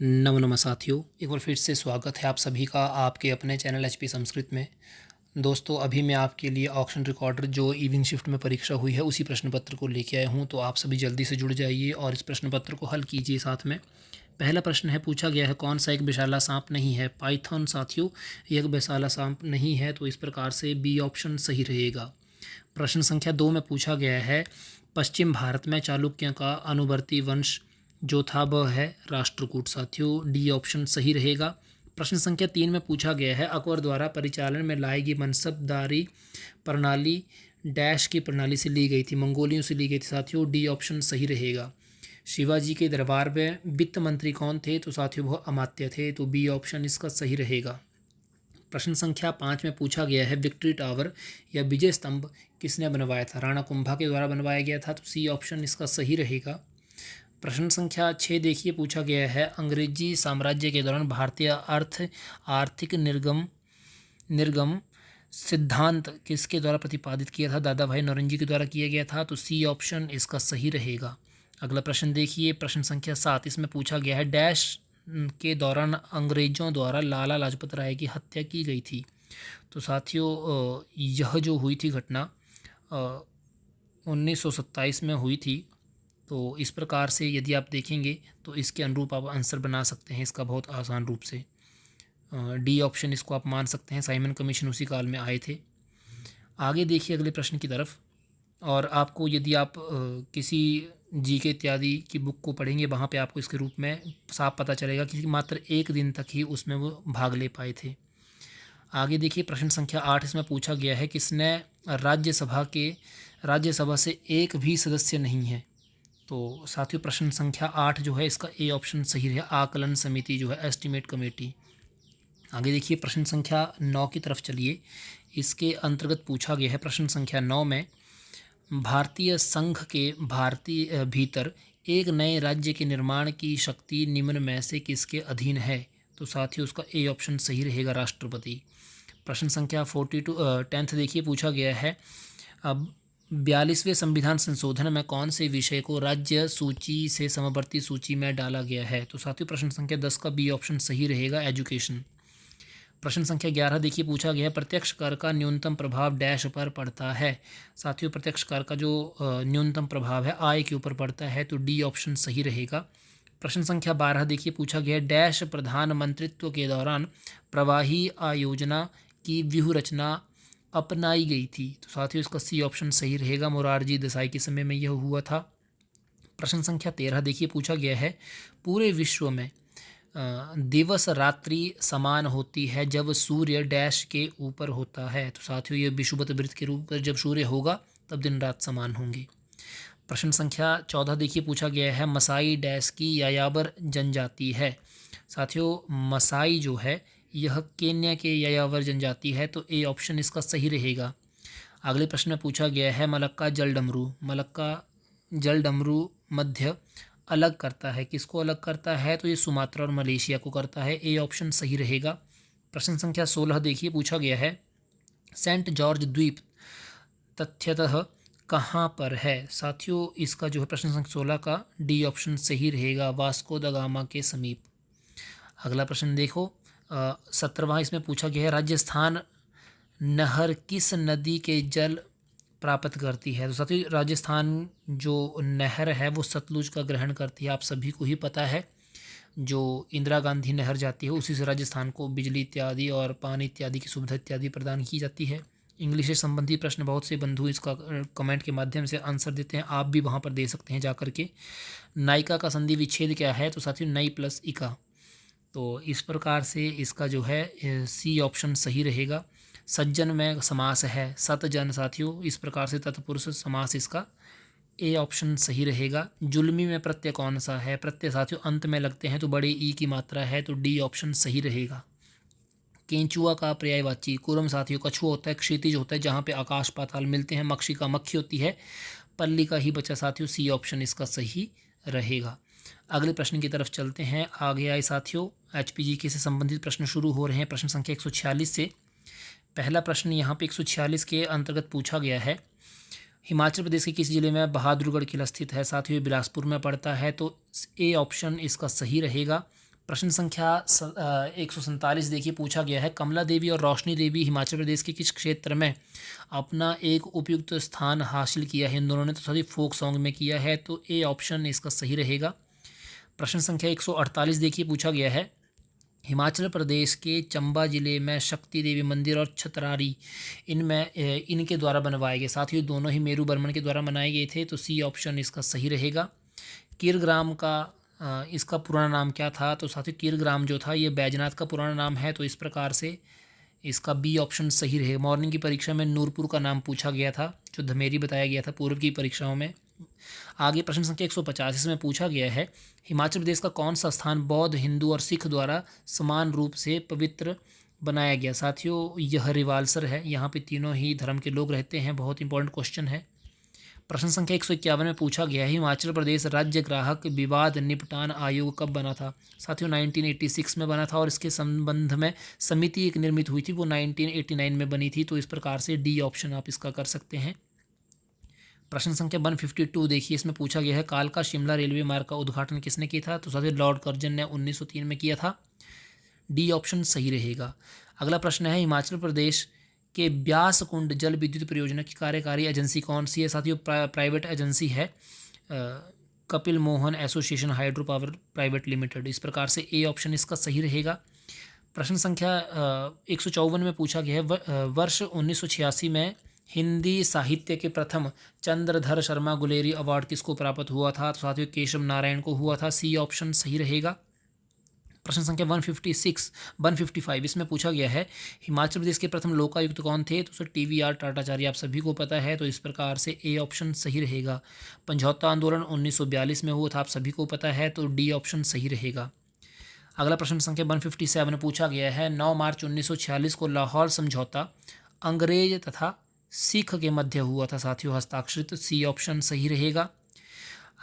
नमः साथियों, एक बार फिर से स्वागत है आप सभी का आपके अपने चैनल एचपी संस्कृत में। दोस्तों, अभी मैं आपके लिए ऑक्शन रिकॉर्डर जो इवनिंग शिफ्ट में परीक्षा हुई है उसी प्रश्न पत्र को लेके आया हूं, तो आप सभी जल्दी से जुड़ जाइए और इस प्रश्न पत्र को हल कीजिए साथ में। पहला प्रश्न है, पूछा गया है कौन सा एक विषैला सांप नहीं है। पाइथन साथियों, ये एक विषैला सांप नहीं है, तो इस प्रकार से बी ऑप्शन सही रहेगा। प्रश्न संख्या 2 में पूछा गया है, पश्चिम भारत में चालुक्यों का अनुवर्ती वंश जो था वह है राष्ट्रकूट। साथियों, डी ऑप्शन सही रहेगा। प्रश्न संख्या 3 में पूछा गया है, अकबर द्वारा परिचालन में लाई गई मनसबदारी प्रणाली डैश की प्रणाली से ली गई थी, मंगोलियों से ली गई थी। साथियों, डी ऑप्शन सही रहेगा। शिवाजी के दरबार में वित्त मंत्री कौन थे, तो साथियों वह अमात्य थे, तो बी ऑप्शन इसका सही रहेगा। प्रश्न संख्या 5 में पूछा गया है, विक्ट्री टावर या विजय स्तंभ किसने बनवाया था। राणा कुंभा के द्वारा बनवाया गया था, तो सी ऑप्शन इसका सही रहेगा। प्रश्न संख्या 6 देखिए, पूछा गया है, अंग्रेजी साम्राज्य के दौरान भारतीय आर्थिक निर्गम निर्गम सिद्धांत किसके द्वारा प्रतिपादित किया था। दादा भाई नौरोजी के द्वारा किया गया था, तो सी ऑप्शन इसका सही रहेगा। अगला प्रश्न देखिए, प्रश्न संख्या 7, इसमें पूछा गया है, डैश के दौरान अंग्रेजों द्वारा लाला लाजपत राय की हत्या की गई थी। तो साथियों, यह जो हुई थी घटना 1927 में हुई थी। तो इस प्रकार से यदि आप देखेंगे तो इसके अनुरूप आप आंसर बना सकते हैं इसका बहुत आसान रूप से। डी ऑप्शन इसको आप मान सकते हैं, साइमन कमीशन उसी काल में आए थे। आगे देखिए अगले प्रश्न की तरफ। और आपको यदि आप किसी जीके इत्यादि की बुक को पढ़ेंगे, वहाँ पे आपको इसके रूप में साफ पता चलेगा कि मात्र एक दिन तक ही उसमें वो भाग ले पाए थे। आगे देखिए, प्रश्न संख्या 8, इसमें पूछा गया है, किसने राज्यसभा से एक भी सदस्य नहीं है। तो साथियों, प्रश्न संख्या 8 जो है इसका ए ऑप्शन सही है, आकलन समिति जो है, एस्टिमेट कमेटी। आगे देखिए, प्रश्न संख्या 9 की तरफ चलिए। इसके अंतर्गत पूछा गया है, प्रश्न संख्या 9 में, भारतीय संघ के भारतीय भीतर एक नए राज्य के निर्माण की शक्ति निम्न में से किसके अधीन है। तो साथियों, उसका ए ऑप्शन सही रहेगा, राष्ट्रपति। प्रश्न संख्या 42 10th देखिए, पूछा गया है, अब 42वें संविधान संशोधन में कौन से विषय को राज्य सूची से समवर्ती सूची में डाला गया है। तो साथियों, प्रश्न संख्या 10 का बी ऑप्शन सही रहेगा, एजुकेशन। प्रश्न संख्या 11 देखिए, पूछा गया है, प्रत्यक्ष कर का न्यूनतम प्रभाव डैश पर पड़ता है। साथियों, प्रत्यक्ष कर का जो न्यूनतम प्रभाव है आय के ऊपर पड़ता है, तो डी ऑप्शन सही रहेगा। प्रश्न संख्या 12 देखिए, पूछा गया है, डैश प्रधानमंत्रित्व के दौरान प्रवाही आयोजना की व्यूह रचना अपनाई गई थी। तो साथियों, इसका सी ऑप्शन सही रहेगा, मोरारजी देसाई के समय में यह हुआ था। प्रश्न संख्या 13 देखिए, पूछा गया है, पूरे विश्व में दिवस रात्रि समान होती है जब सूर्य डैश के ऊपर होता है। तो साथियों, ये विषुवत वृत्त के रूप में जब सूर्य होगा तब दिन रात समान होंगे। प्रश्न संख्या 14 देखिए, पूछा गया है, मसाई डैश की यायावर जनजाति है। साथियों, मसाई जो है यह केन्या के यायावर जनजाति है, तो ए ऑप्शन इसका सही रहेगा। अगले प्रश्न में पूछा गया है, मलक्का जल डमरू मध्य अलग करता है, किसको अलग करता है। तो ये सुमात्रा और मलेशिया को करता है, ए ऑप्शन सही रहेगा। प्रश्न संख्या 16 देखिए, पूछा गया है, सेंट जॉर्ज द्वीप तथ्यतः कहाँ पर है। साथियों, इसका जो है प्रश्न संख्या 16 का डी ऑप्शन सही रहेगा, वास्को द गामा के समीप। अगला प्रश्न देखो, 17वां इसमें पूछा गया है, राजस्थान नहर किस नदी के जल प्राप्त करती है। तो साथियों, राजस्थान जो नहर है वो सतलुज का ग्रहण करती है, आप सभी को ही पता है। जो इंदिरा गांधी नहर जाती है उसी से राजस्थान को बिजली इत्यादि और पानी इत्यादि की सुविधा इत्यादि प्रदान की जाती है। इंग्लिश से संबंधी प्रश्न बहुत से बंधु इसका कमेंट के माध्यम से आंसर देते हैं, आप भी वहाँ पर दे सकते हैं जाकर के। नायिका का संधि विच्छेद क्या है। तो साथियों, नई प्लस इका। तो इस प्रकार से इसका जो है सी ऑप्शन सही रहेगा। सज्जन में समास है सतजन। साथियों, इस प्रकार से तत्पुरुष समास इसका ए ऑप्शन सही रहेगा। जुल्मी में प्रत्यय कौन सा है। प्रत्यय साथियों अंत में लगते हैं तो बड़े ई की मात्रा है, तो डी ऑप्शन सही रहेगा। केंचुआ का पर्यायवाची कुरम साथियों कछुआ होता है, क्षितिज होता है जहाँ पे आकाश पाताल मिलते हैं, मक्षी का मक्खी होती है, पल्ली का ही बचा। साथियों, सी ऑप्शन इसका सही रहेगा। अगले प्रश्न की तरफ चलते हैं। आगे आए साथियों, एचपीजीके से संबंधित प्रश्न शुरू हो रहे हैं। प्रश्न संख्या 146 से पहला प्रश्न यहाँ पे 146 के अंतर्गत पूछा गया है, हिमाचल प्रदेश के किस जिले में बहादुरगढ़ किला स्थित है। साथियों, ये बिलासपुर में पड़ता है, तो ए ऑप्शन इसका सही रहेगा। प्रश्न संख्या 147 देखिए पूछा गया है, कमला देवी और रोशनी देवी हिमाचल प्रदेश के किस क्षेत्र में अपना एक उपयुक्त स्थान हासिल किया है? इन दोनों ने तो सभी फोक सॉन्ग में किया है, तो ए ऑप्शन इसका सही रहेगा। प्रश्न संख्या 148 देखिए पूछा गया है, हिमाचल प्रदेश के चंबा जिले में शक्ति देवी मंदिर और छतरारी इनके द्वारा बनवाए गए, साथ ही दोनों ही मेरू बर्मन के द्वारा बनाए गए थे, तो सी ऑप्शन इसका सही रहेगा। कीरग्राम का इसका पुराना नाम क्या था? तो साथियों कीरग्राम जो था ये बैजनाथ का पुराना नाम है, तो इस प्रकार से इसका बी ऑप्शन सही रहेगा। मॉर्निंग की परीक्षा में नूरपुर का नाम पूछा गया था, जो धमेरी बताया गया था पूर्व की परीक्षाओं में। आगे प्रश्न संख्या 150 इसमें पूछा गया है, हिमाचल प्रदेश का कौन सा स्थान बौद्ध, हिंदू और सिख द्वारा समान रूप से पवित्र बनाया गया? साथियों यह रिवाल्सर है, यहाँ पे तीनों ही धर्म के लोग रहते हैं। बहुत इंपॉर्टेंट क्वेश्चन है। प्रश्न संख्या 151 में पूछा गया है, हिमाचल प्रदेश राज्य ग्राहक विवाद निपटान आयोग कब बना था? साथियों 1986 में बना था, और इसके संबंध में समिति एक निर्मित हुई थी, वो 1989 में बनी थी, तो इस प्रकार से डी ऑप्शन आप इसका कर सकते हैं। प्रश्न संख्या 152 देखिए, इसमें पूछा गया है, कालका शिमला रेलवे मार्ग का उद्घाटन किसने किया था? तो साथियों लॉर्ड कर्जन ने 1903 में किया था। डी ऑप्शन सही रहेगा। अगला प्रश्न है, हिमाचल प्रदेश के ब्यास कुंड जल विद्युत परियोजना की कार्यकारी एजेंसी कौन सी है? साथियों प्राइवेट एजेंसी है Kapil Mohan association hydro power private limited. इस प्रकार से ए ऑप्शन इसका सही रहेगा। प्रश्न संख्या 154 में पूछा गया है, वर्ष 1986 में हिंदी साहित्य के प्रथम चंद्रधर शर्मा गुलेरी अवार्ड किसको प्राप्त हुआ था? तो साथियों केशव नारायण को हुआ था। सी ऑप्शन सही रहेगा। प्रश्न संख्या 155 इसमें पूछा गया है, हिमाचल प्रदेश के प्रथम लोकायुक्त कौन थे? तो सर TVR टाटाचार्य आप सभी को पता है, तो इस प्रकार से ए ऑप्शन सही रहेगा। समझौता आंदोलन 1942 में हुआ था, आप सभी को पता है, तो डी ऑप्शन सही रहेगा। अगला प्रश्न संख्या 157 पूछा गया है, 9 मार्च 1946 को लाहौर समझौता अंग्रेज तथा सिख के मध्य हुआ था, साथियों हस्ताक्षरित। सी ऑप्शन सही रहेगा।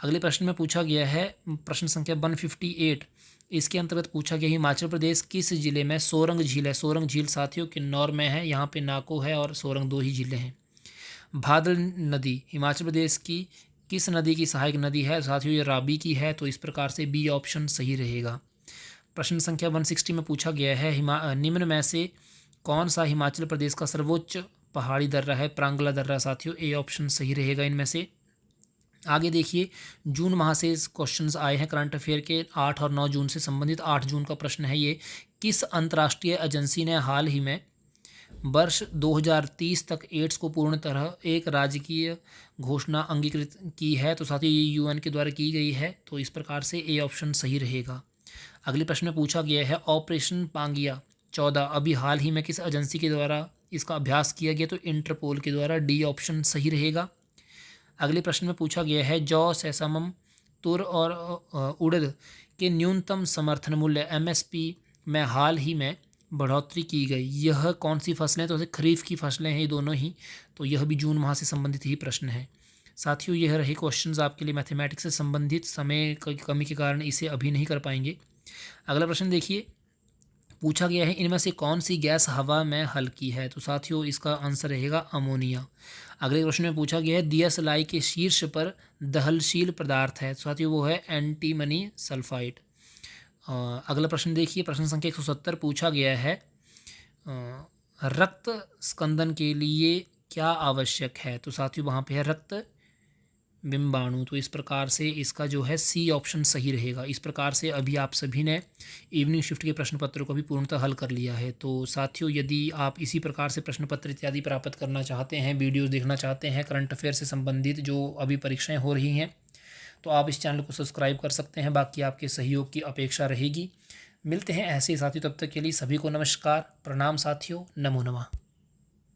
अगले प्रश्न में पूछा गया है, प्रश्न संख्या 158 इसके अंतर्गत पूछा गया, हिमाचल प्रदेश किस जिले में सोरंग झील है? सोरंग झील साथियों किन्नौर में है, यहाँ पे नाको है और सोरंग दो ही झीलें हैं। भादल नदी हिमाचल प्रदेश की किस नदी की सहायक नदी है? साथियों ये राबी की है, तो इस प्रकार से बी ऑप्शन सही रहेगा। प्रश्न संख्या 160 में पूछा गया है, निम्न में से कौन सा हिमाचल प्रदेश का सर्वोच्च पहाड़ी दर्रा है? प्रांगला दर्रा। साथियों ए ऑप्शन सही रहेगा इनमें से। आगे देखिए, जून माह से क्वेश्चंस आए हैं करंट अफेयर के 8 और 9 जून से संबंधित। 8 जून का प्रश्न है ये, किस अंतर्राष्ट्रीय एजेंसी ने हाल ही में वर्ष 2030 तक एड्स को पूर्ण तरह एक राजकीय घोषणा अंगीकृत की है? तो साथ ही ये UN के द्वारा की गई है, तो इस प्रकार से ए ऑप्शन सही रहेगा। अगले प्रश्न में पूछा गया है, ऑपरेशन पांगिया 14 अभी हाल ही में किस एजेंसी के द्वारा इसका अभ्यास किया गया? तो इंटरपोल के द्वारा। डी ऑप्शन सही रहेगा। अगले प्रश्न में पूछा गया है, जौ सेसमम तुर और उड़द के न्यूनतम समर्थन मूल्य MSP में हाल ही में बढ़ोतरी की गई, यह कौन सी फसलें? तो खरीफ की फसलें हैं ये दोनों ही, तो यह भी जून माह से संबंधित ही प्रश्न है। साथियों यह रहे क्वेश्चंस आपके लिए मैथमेटिक्स से संबंधित। समय की कमी के कारण इसे अभी नहीं कर पाएंगे। अगला प्रश्न देखिए, पूछा गया है, इनमें से कौन सी गैस हवा में हल्की है? तो साथियों इसका आंसर रहेगा अमोनिया। अगले प्रश्न में पूछा गया है, DSLI के शीर्ष पर दहनशील पदार्थ है? तो साथियों वो है एंटीमनी सल्फाइड। अगला प्रश्न देखिए, प्रश्न संख्या 170 पूछा गया है, रक्त स्कंदन के लिए क्या आवश्यक है? तो साथियों वहाँ पे है रक्त बिंबाणु। तो इस प्रकार से इसका जो है सी ऑप्शन सही रहेगा। इस प्रकार से अभी आप सभी ने इवनिंग शिफ्ट के प्रश्न पत्रों को भी पूर्णतः हल कर लिया है। तो साथियों यदि आप इसी प्रकार से प्रश्न पत्र इत्यादि प्राप्त करना चाहते हैं, वीडियोस देखना चाहते हैं करंट अफेयर से संबंधित जो अभी परीक्षाएं हो रही हैं, तो आप इस चैनल को सब्सक्राइब कर सकते हैं। बाकी आपके सहयोग की अपेक्षा रहेगी। मिलते हैं ऐसे ही साथियों, तब तक के लिए सभी को नमस्कार, प्रणाम साथियों, नमो नमः।